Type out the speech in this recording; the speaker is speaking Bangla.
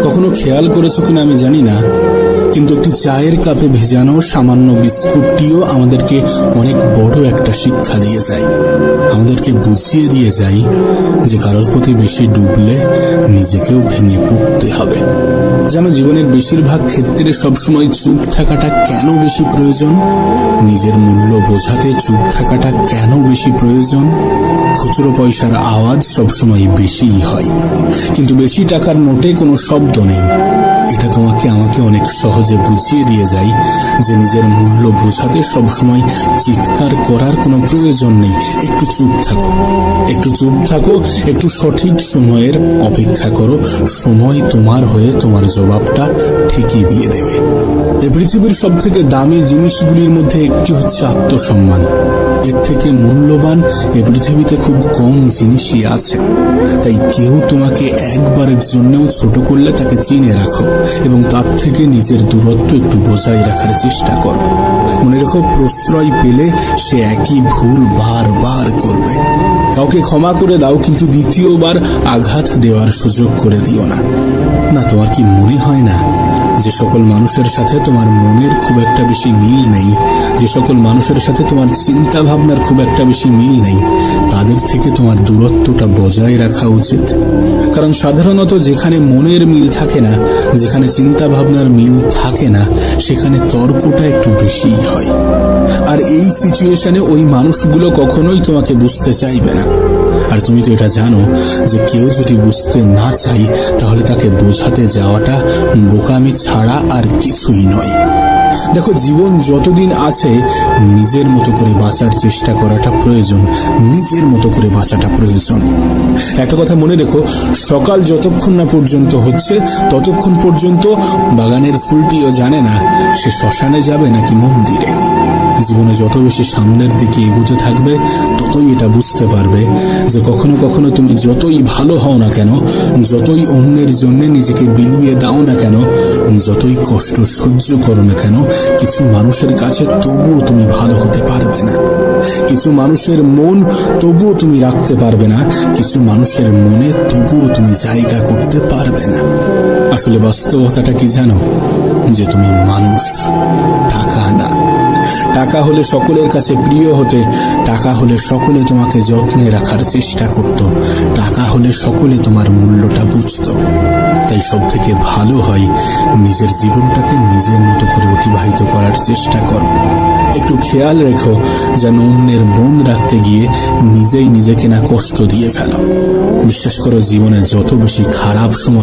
কখনো খেয়াল করেছো কিনা আমি জানি না, কিন্তু একটি চায়ের কাপে ভেজানো সামান্য বিস্কুটটিও আমাদেরকে অনেক বড় একটা শিক্ষা দিয়ে যায়। আমাদেরকে বুঝিয়ে দিয়ে যায় যে কারোর প্রতি বেশি ডুবলে নিজেকেও ভেঙে পড়তে হবে। যেন জীবনের বেশিরভাগ ক্ষেত্রে সবসময় চুপ থাকাটা কেন বেশি প্রয়োজন, নিজের মূল্য বোঝাতে চুপ থাকাটা কেন বেশি প্রয়োজন। খুচরো পয়সার আওয়াজ সবসময় বেশিই হয়, কিন্তু বেশি টাকার নোটে কোনো শব্দ নেই। এটা তোমাকে আমাকে অনেক সহজে বুঝিয়ে দিয়ে যায় যে নিজের মূল্য বোঝাতে সবসময় চিৎকার করার কোনো প্রয়োজন নেই। একটু চুপ থাকো, একটু চুপ থাকো, একটু সঠিক সময়ের অপেক্ষা করো। সময় তোমার হয়ে তোমার জবাবটা ঠিকই দিয়ে দেবে। এই পৃথিবীর সব থেকে দামি জিনিসগুলির মধ্যে একটি হচ্ছে আত্মসম্মান। এর থেকে মূল্যবান এ পৃথিবীতে খুব কম জিনিসই আছে। তাই কেউ তোমাকে একবারের জন্যও ছোট করলে তাকে চিনে রাখো এবং তার থেকে নিজের দূরত্ব একটু বজায় রাখার চেষ্টা করো। মনে রেখো, প্রশ্রয় পেলে সে একই ভুল বারবার করবে। কাউকে ক্ষমা করে দাও, কিন্তু দ্বিতীয়বার আঘাত দেওয়ার সুযোগ করে দিও না। না, তোমার কি মনে হয় না যে সকল মানুষের সাথে তোমার মনের খুব একটা বেশি মিল নেই, যে সকল মানুষের সাথে তোমার চিন্তা ভাবনার খুব একটা বেশি মিল নেই, তাদের থেকে তোমার দূরত্বটা বজায় রাখা উচিত? কারণ সাধারণত যেখানে মনের মিল থাকে না, যেখানে চিন্তা ভাবনার মিল থাকে না, সেখানে তর্কটা একটু বেশিই হয়। আর এই সিচুয়েশনে ওই মানুষগুলো কখনোই তোমাকে বুঝতে চাইবে না। আর তুমি তো এটা জানো যে কেউ যদি বুঝতে না চায় তাহলে তাকে বোঝাতে যাওয়াটা বোকামি ছাড়া আর কিছুই নয়। দেখো, জীবন যতদিন আছে নিজের মতো করে বাঁচার চেষ্টা করাটা প্রয়োজন, নিজের মতো করে বাঁচাটা প্রয়োজন। একটা কথা মনে রেখো, সকাল যতক্ষণ না পর্যন্ত হচ্ছে ততক্ষণ পর্যন্ত বাগানের ফুলটিও জানে না সে শ্মশানে যাবে নাকি মন্দিরে। জীবনে যত বেশি সামনের দিকে এগোতে থাকবে ততই এটা বুঝতে পারবে যে কখনো কখনো তুমি যতই ভালো হও না কেন, যতই অন্যের জন্য নিজেকে বিলিয়ে দাও না কেন, যতই কষ্ট সহ্য করো না কেন, কিছু মানুষের কাছে তবুও তুমি ভালো হতে পারবে না। কিছু মানুষের মন তবুও তুমি রাখতে পারবে না, কিছু মানুষের মনে তবুও তুমি জায়গা করতে পারবে না। আসলে বাস্তবতাটা কি জানো? যে তুমি মানুষ, টাকা না। টাকা হলে সকলের কাছে প্রিয় হতে, টাকা হলে সকলে তোমাকে যত্নে রাখার চেষ্টা করত, টাকা হলে সকলে তোমার মূল্যটা বুঝত। তাই সব থেকে ভালো হয় নিজের জীবনটাকে নিজের মতো করে অতিবাহিত করার চেষ্টা করো। একটু খেয়াল রেখো যেন অন্যের মন রাখতে গিয়ে নিজেই নিজেকে না কষ্ট দিয়ে ফেলো। বিশ্বাস করো, জীবনে যত বেশি খারাপ সময়